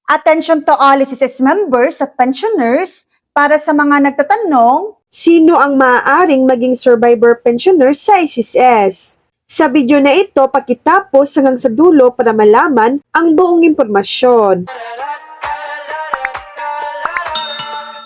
Attention to all SSS members at pensioners para sa mga nagtatanong, Sino ang maaaring maging survivor pensioner sa SSS? Sa video na ito, pakitapos hanggang sa dulo para malaman ang buong impormasyon.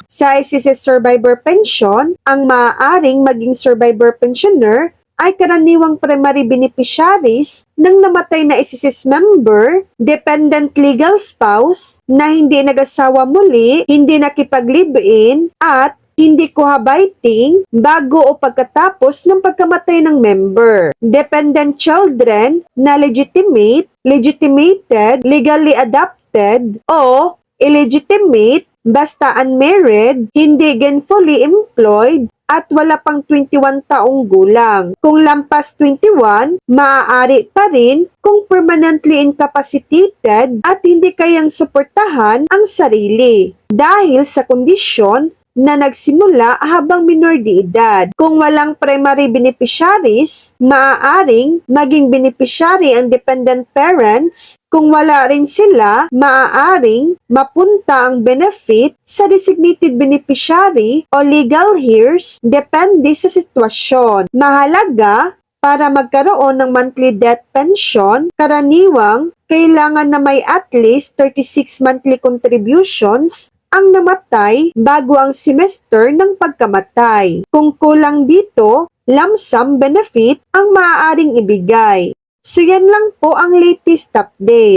Sa SSS Survivor Pension, ang maaaring maging survivor pensioner ay karaniwang primary beneficiaries ng namatay na SSS member, dependent legal spouse, na hindi nag-asawa muli, hindi nakipag-live-in, at hindi cohabiting bago o pagkatapos ng pagkamatay ng member. Dependent children na legitimate, legitimated, legally adopted, o illegitimate basta unmarried, hindi gainfully employed, at wala pang 21 taong gulang. Kung lampas 21, maaari pa rin kung permanently incapacitated at hindi kayang suportahan ang sarili dahil sa kondisyon na nagsimula habang minor de edad. Kung walang primary beneficiaries, maaaring maging beneficiary ang dependent parents. Kung wala rin sila, maaaring mapunta ang benefit sa designated beneficiary o legal heirs, depende sa sitwasyon. Mahalaga, para magkaroon ng monthly death pension, karaniwang kailangan na may at least 36 monthly contributions ang namatay bago ang semester ng pagkamatay. Kung kulang dito, lump sum benefit ang maaaring ibigay. So yan lang po ang latest update.